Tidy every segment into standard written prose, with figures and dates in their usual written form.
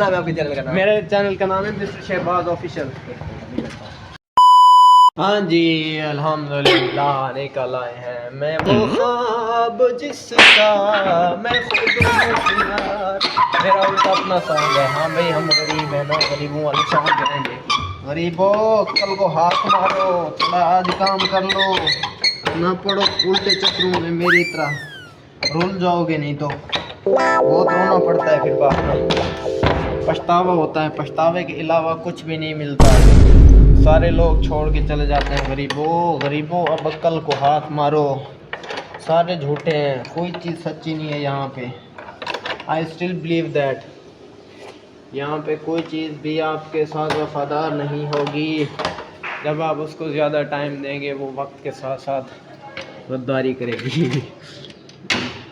नाम है आपके चैनल का नाम? मेरे चैनल का नाम है मिस्टर शहबाज ऑफिशियल। हाँ जी, अल्हम्दुलिल्लाह निकल आए हैं। मैं वो ख्वाब जिसका मैं खुद हूँ यार। मेरा उल्टा अपना सॉन्ग है। हाँ भाई, हम गरीब हैं ना, गरीबों वाले सॉन्ग गाएंगे। गरीबों कल को हाथ मारो, थोड़ा आज काम कर लो, ना पड़ो उल्टे चक्रों में मेरी तरह, रुल जाओगे नहीं तो बहुत रोना पड़ता है फिर बाद में, पछतावा होता है। पछतावे के अलावा कुछ भी नहीं मिलता। सारे लोग छोड़ के चले जाते हैं। गरीबों अब कल को हाथ मारो। सारे झूठे हैं, कोई चीज़ सच्ची नहीं है यहाँ पे। आई स्टिल बिलीव दैट यहाँ पे कोई चीज़ भी आपके साथ वफादार नहीं होगी। जब आप उसको ज़्यादा टाइम देंगे वो वक्त के साथ साथ गद्दारी करेगी।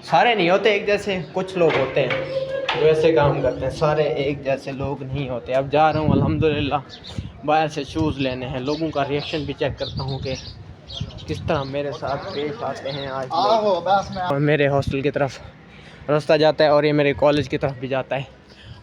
सारे नहीं होते एक जैसे, कुछ लोग होते हैं जो ऐसे काम करते हैं। सारे एक जैसे लोग नहीं होते। अब जा रहा हूँ अल्हम्दुलिल्लाह बाहर से शूज़ लेने हैं। लोगों का रिएक्शन भी चेक करता हूँ कि किस तरह मेरे साथ पेश आते हैं आज लोग। और मेरे हॉस्टल की तरफ रास्ता जाता है और ये मेरे कॉलेज की तरफ भी जाता है।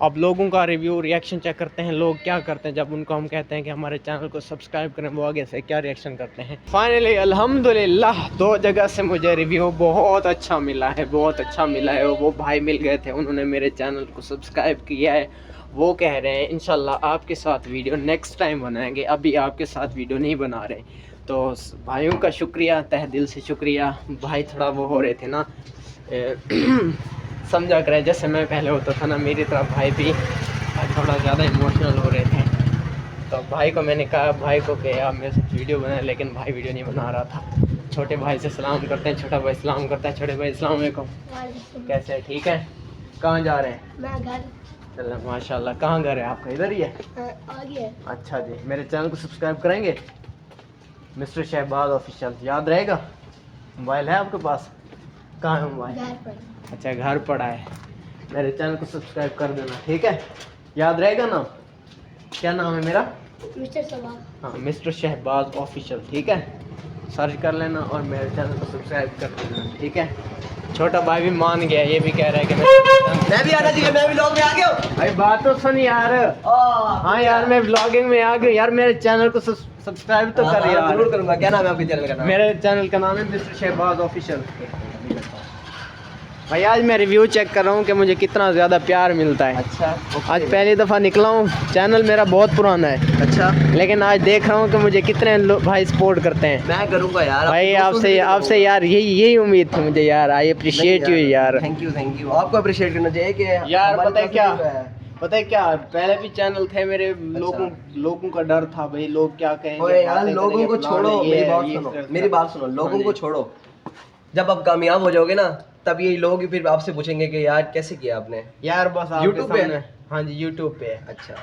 अब लोगों का रिव्यू रिएक्शन चेक करते हैं। लोग क्या करते हैं जब उनको हम कहते हैं कि हमारे चैनल को सब्सक्राइब करें, वो आगे से क्या रिएक्शन करते हैं। फाइनली अल्हम्दुलिल्लाह 2 जगह से मुझे रिव्यू बहुत अच्छा मिला है, बहुत अच्छा मिला है। वो भाई मिल गए थे, उन्होंने मेरे चैनल को सब्सक्राइब किया है। वो कह रहे हैं इंशाल्लाह आपके साथ वीडियो नेक्स्ट टाइम बनाएंगे, अभी आपके साथ वीडियो नहीं बना रहे। तो भाइयों का शुक्रिया, तहे दिल से शुक्रिया। भाई थोड़ा वो हो रहे थे ना समझा करें, जैसे मैं पहले होता था ना, मेरी तरफ भाई भी थोड़ा ज़्यादा इमोशनल हो रहे थे। तो भाई को मैंने कहा भाई को कि आप मेरे साथ वीडियो बनाए, लेकिन भाई वीडियो नहीं बना रहा था। छोटे भाई से सलाम करते हैं, छोटा भाई सलाम करता है। छोटे भाई अस्सलाम वालेकुम, कैसे है? ठीक है। कहाँ जा रहे हैं? मैं घर। चलो माशाल्लाह। कहाँ घर है आपका? इधर ही है? आगे। अच्छा जी, मेरे चैनल को सब्सक्राइब करेंगे? मिस्टर शहबाज ऑफिशियल याद रहेगा? मोबाइल है आपके पास? कहाँ है मोबाइल? घर पर। अच्छा, घर पड़ा है। मेरे चैनल को सब्सक्राइब कर देना, ठीक है? याद रहेगा ना? क्या नाम है मेरा? मिस्टर शहबाज। हाँ, मिस्टर शहबाज ऑफिशियल, ठीक है? सर्च कर लेना और मेरे चैनल को सब्सक्राइब कर देना, ठीक है? छोटा भाई भी मान गया, ये भी कह रहा है कि मैं भी आना चाहिए, मैं भी व्लॉग में आ गया हूँ। भाई बात तो सुन यार। हाँ यार, मैं व्लॉगिंग में आ गया यार। मेरे चैनल को सब्सक्राइब तो कर यार। जरूर करूँगा। क्या नाम है आपके चैनल का नाम? मेरे चैनल का नाम है मिस्टर शहबाज ऑफिशियल। भाई आज मैं रिव्यू चेक कर रहा हूँ कि मुझे कितना ज़्यादा प्यार मिलता है। अच्छा, आज पहली दफ़ा निकला हूँ। चैनल मेरा बहुत पुराना है। अच्छा, लेकिन आज देख रहा हूँ कि मुझे कितने भाई सपोर्ट करते हैं। मैं करूँगा यार भाई आपसे यार यही उम्मीद थी मुझे यार। आई अप्रिशिएट यू यार। Thank you. आपको अप्रिशिएट करना चाहिए कि यार हमारे पता है क्या पहले भी चैनल थे मेरे। लोगों का डर था भाई, लोग क्या कहेंगे। ओए यार, लोगों को छोड़ो, मेरी बात सुनो। लोगों को छोड़ो। जब आप कामयाब हो जाओगे ना, तब ये लोग फिर आपसे पूछेंगे कि यार कैसे किया आपने। यार बस YouTube पे? हाँ जी, YouTube पे है। अच्छा,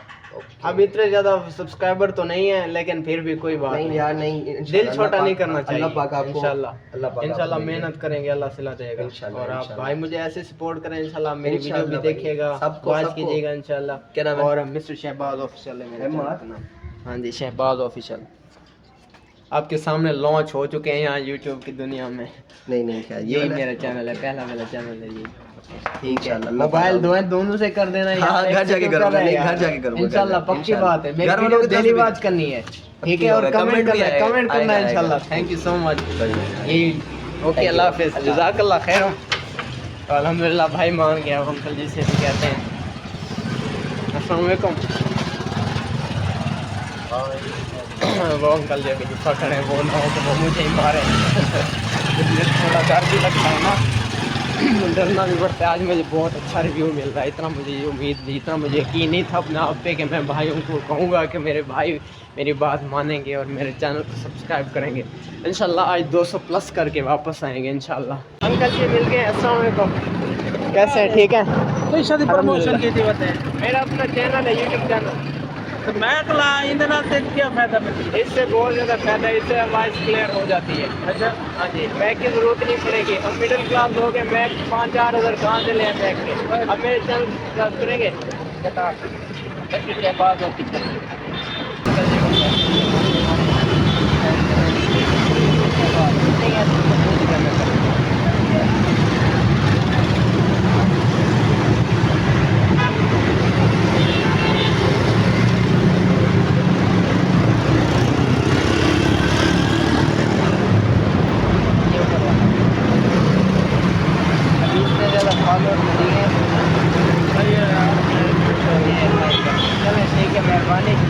अब इतने ज्यादा सब्सक्राइबर तो नहीं है, लेकिन फिर भी कोई बात नहीं यार, नहीं। दिल छोटा नहीं करना चाहिए। अल्लाह पाक आपको इंशाल्लाह मेहनत करेंगे, अल्लाह सिला देगा। और आप भाई मुझे ऐसे सपोर्ट करें इंशाल्लाह। मेरी वीडियो भी देखिएगा, वॉच कीजिएगा इंशाल्लाह। क्या नाम है? और मिस्टर शहबाज ऑफिशियल है मेरा चैनल का नाम। हाँ जी, शहबाज ऑफिशियल। आपके सामने लॉन्च हो चुके हैं यहाँ यूट्यूब की दुनिया में। नहीं क्या यही मेरा चैनल है, पहला मेरा चैनल है ये। ठीक है। मोबाइल दोनों से कर देना। हाँ, घर जाके करूँगा। घर जाके करूँगा इंशाल्लाह, पक्की बात है। मेरी वीडियो डेली वॉच करनी है, ठीक है? और कमेंट करना है इंशाल्लाह। Thank you so much. यही ओके, अल्लाह हाफिज़, जज़ाकल्लाह खैर। अल्हम्दुलिल्लाह भाई मान गया, अंकल जी से भी कहते हैं अस्सलाम वालेकुम। वो अंकल जी अभी गुस्सा करें, वो ना हो तो वो मुझे ही मारे। थोड़ा डर भी लगता है ना, डरना भी पड़ता है। आज मुझे बहुत अच्छा रिव्यू मिल रहा है। इतना मुझे ये उम्मीद थी, इतना मुझे यकीन नहीं था अपने आप पे कि मैं भाइयों को कहूँगा कि मेरे भाई मेरी बात मानेंगे और मेरे चैनल को सब्सक्राइब करेंगे। इंशाल्लाह आज 200 प्लस करके वापस आएंगे इंशाल्लाह। अंकल जी मिल गए, अस्सलाम वालेकुम, कैसे हैं? ठीक है? कोई शादी प्रमोशन की थी बताएं। मेरा अपना चैनल है, यूट्यूब चैनल। तो मैं कला इंदना से क्या फायदा मिलता है? इससे बहुत ज़्यादा फायदा है, इससे आवाज़ क्लियर हो जाती है। अच्छा, हाँ जी, बैग की ज़रूरत नहीं पड़ेगी। हम मिडिल क्लास लोग हैं, बैग 5-4 हज़ार कहाँ से लें बैग के? अब मेरे चैनल सब्सक्राइब करेंगे। बात होती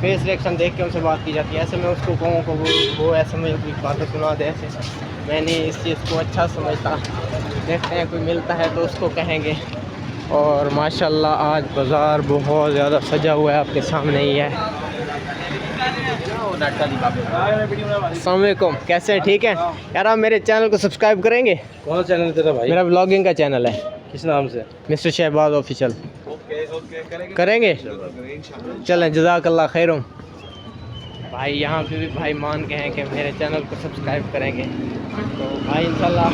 फेस रिएक्शन देख के उनसे बात की जाती है। ऐसे मैं उसको कहूँ को वो ऐसे मुझे कोई बातें सुना दे, ऐसे मैं नहीं इस चीज़ को अच्छा समझता। देखते हैं कोई मिलता है तो उसको कहेंगे। और माशाल्लाह आज बाज़ार बहुत ज़्यादा सजा हुआ है, आपके सामने ही है। अस्सलाम वालेकुम, कैसे हैं? ठीक है यार। आप मेरे चैनल को सब्सक्राइब करेंगे? कौन सा चैनल तेरा भाई? मेरा ब्लॉगिंग का चैनल है। किस नाम से? Mr Shahbaz official. करेंगे? चलें, जज़ाकल्लाह खैरुम। भाई यहाँ पे भी भाई मान के हैं कि मेरे चैनल को सब्सक्राइब करेंगे। तो भाई इंशाल्लाह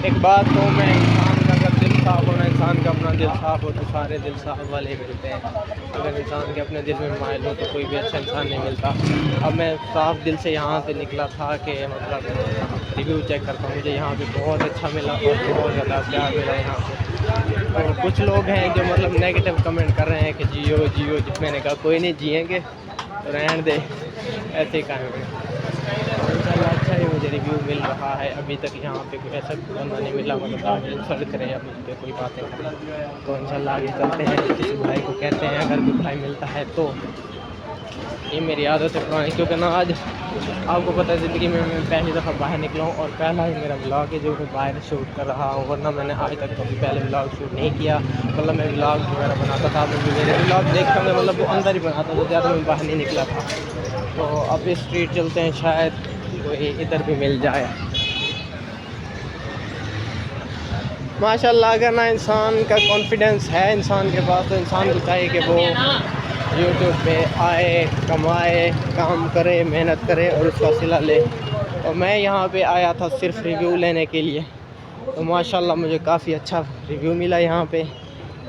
एक बात तो मैं, इंसान का अगर दिल साफ़ होना, इंसान का अपना दिल साफ़ हो तो सारे दिल साफ़ वाले मिलते हैं। अगर इंसान के अपने दिल में माइल हो तो कोई भी अच्छा इंसान नहीं मिलता। अब मैं साफ़ दिल से यहाँ से निकला था कि मतलब रिव्यू चेक करता हूँ, मुझे यहाँ पे बहुत अच्छा मिला और बहुत ज़्यादा प्यार मिला यहाँ पे। और कुछ लोग हैं जो मतलब नेगेटिव कमेंट कर रहे हैं कि जियो जियो, मैंने कहा कोई नहीं, जिएंगे तो रहने दे, ऐसे ही कायम है। अच्छा ही मुझे रिव्यू मिल रहा है। अभी तक यहाँ पे कोई ऐसा बंदा नहीं मिला मतलब आगे इंसल्ट करें या मुझ पर कोई बातें करें। तो इंशाल्लाह आगे चलते हैं। किसी भाई को कहते हैं अगर कोई भाई मिलता है तो, ये मेरी आदत है पुरानी, क्योंकि ना आज आपको पता है ज़िंदगी में मैं पहली दफ़ा बाहर निकला हूँ और पहला ही मेरा ब्लॉग है जो मैं बाहर शूट कर रहा हूँ। वरना मैंने आज तक कभी पहले ब्लॉग शूट नहीं किया। मतलब मैं ब्लॉग वगैरह बनाता था, मेरे ब्लॉग देखते होंगे, मतलब वो अंदर ही बनाता था, ज़्यादा मैं बाहर नहीं निकला था। तो अब इस स्ट्रीट चलते हैं, शायद कोई इधर भी मिल जाए। माशाल्लाह अगर ना इंसान का कॉन्फिडेंस है इंसान के पास, तो इंसान को चाहिए कि वो यूट्यूब पे आए, कमाए, काम करे, मेहनत करे और उसका सिला ले। और मैं यहाँ पे आया था सिर्फ रिव्यू लेने के लिए, तो माशाल्लाह मुझे काफ़ी अच्छा रिव्यू मिला यहाँ पे।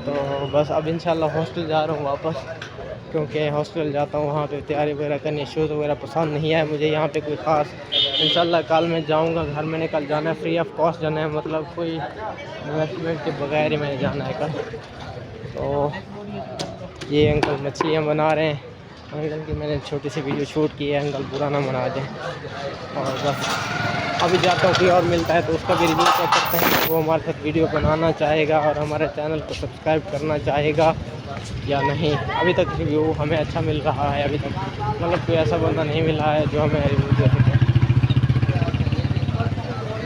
तो बस अब इंशाल्लाह हॉस्टल जा रहा हूँ वापस, क्योंकि हॉस्टल जाता हूँ वहाँ पे तैयारी वगैरह करनी, शूज़ वगैरह पसंद नहीं है मुझे यहाँ पे कोई ख़ास। इंशाल्लाह कल मैं जाऊँगा, घर में निकल जाना है, फ्री ऑफ कॉस्ट जाना है, मतलब कोई इन्वेस्टमेंट के बगैर ही मैंने जाना है कल। तो ये अंकल मछलियाँ बना रहे हैं, अंकल की मैंने छोटी सी वीडियो शूट की है, अंकल बुरा ना मना दें। और बस अभी जाता हूँ, कोई और मिलता है तो उसका भी रिव्यू चेक करते हैं, वो हमारे साथ वीडियो बनाना चाहेगा और हमारे चैनल को सब्सक्राइब करना चाहेगा या नहीं। अभी तक रिव्यू हमें अच्छा मिल रहा है, अभी तक मतलब कोई ऐसा बंदा नहीं मिला है जो हमें रिव्यू दे सके।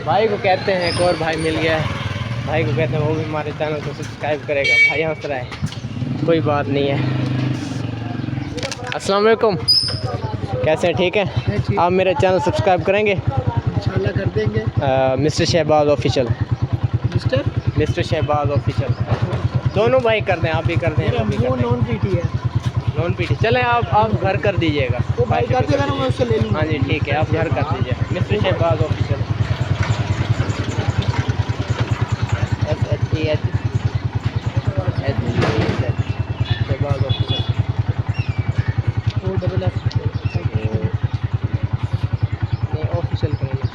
भाई को कहते हैं, एक और भाई मिल गया है, भाई को कहते हैं वो भी हमारे चैनल को सब्सक्राइब करेगा। भाई हंस रहा है, कोई बात नहीं है। अस्सलाम वालेकुम, कैसे हैं? ठीक है। आप मेरा चैनल सब्सक्राइब करेंगे? इंशाल्लाह कर देंगे। Mr Shahbaz official. Mr Shahbaz official, दोनों भाई कर दें, आप भी कर दें, वो भी कर दें। नॉन पीटी है। नॉन पीटी चलें, आप घर कर दीजिएगा। वो भाई कर देगा ना, मैं उससे ले लूँगा। हाँ जी ठीक है, आप घर कर दीजिए। Mr Shahbaz official, Shahbaz official. वो डबल एफ नहीं ऑफिशियल करेंगे।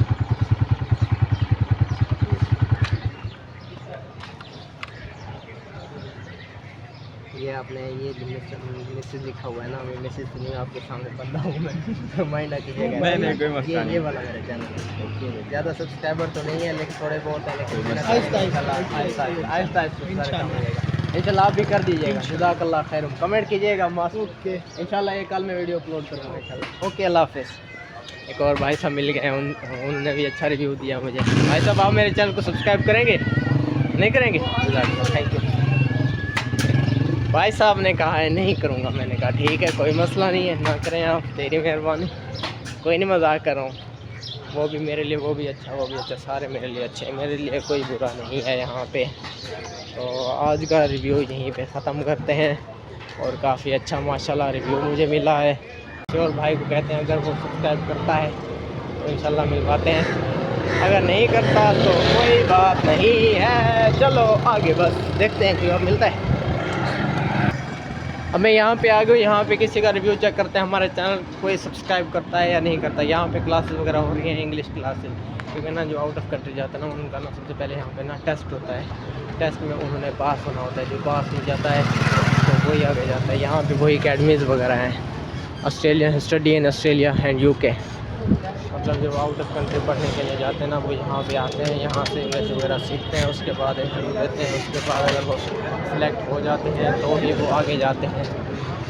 ये आपने ये मैसेज लिखा हुआ है ना, मैं मैसेज नहीं आपके सामने बंदा हूँ मैं, माइंड ना कीजिएगा। नहीं कोई मसला नहीं। ये वाला मेरा चैनल ज़्यादा सब्सक्राइबर तो नहीं है लेकिन थोड़े बहुत है, लेकिन आहिस्ता इंशाल्लाह आप भी कर दीजिएगा। जज़ाकल्लाह खैर, कमेंट कीजिएगा मासूद। इंशाल्लाह ये कल मैं वीडियो अपलोड करूँगा इंशाल्लाह। ओके, अल्लाह हाफ़िज़। एक और भाई साहब मिल गए, उन्होंने भी अच्छा रिव्यू दिया मुझे। भाई साहब आप मेरे चैनल को सब्सक्राइब करेंगे? नहीं करेंगे? Thank you. भाई साहब ने कहा है नहीं करूँगा, मैंने कहा ठीक है कोई मसला नहीं है, ना करें आप, तेरी मेहरबानी। कोई नहीं, मजाक कर रहा हूँ। वो भी मेरे लिए, वो भी अच्छा, सारे मेरे लिए अच्छे हैं, मेरे लिए कोई बुरा नहीं है यहाँ पे। तो आज का रिव्यू यहीं पे ख़त्म करते हैं। और काफ़ी अच्छा माशाल्लाह रिव्यू मुझे मिला है। और भाई को कहते हैं अगर वो सब्सक्राइब करता है तो इंशाल्लाह मिलवाते हैं, अगर नहीं करता तो कोई बात नहीं है। चलो आगे बस देखते हैं कि अब मिलता है। अब मैं यहाँ पे आ गई, यहाँ पे किसी का रिव्यू चेक करते हैं, हमारे चैनल कोई सब्सक्राइब करता है या नहीं करता। यहाँ पे क्लासेस वगैरह हो रही हैं, इंग्लिश क्लासेस, क्योंकि ना जो आउट ऑफ कंट्री जाता है ना उनका ना सबसे पहले यहाँ पे ना टेस्ट होता है। टेस्ट में उन्होंने पास होना होता है, जो पास हो जाता है तो वही आगे जाता है। यहाँ पे वही अकेडमीज़ वगैरह हैं, Australian study in Australia and UK. मतलब जो आउट ऑफ कंट्री पढ़ने के लिए जाते हैं ना वो यहाँ पे आते हैं, यहाँ से इंग्लिश वगैरह सीखते हैं, उसके बाद इंटरव्यू देते हैं, उसके बाद अगर वो सिलेक्ट हो जाते हैं तो ही वो आगे जाते हैं।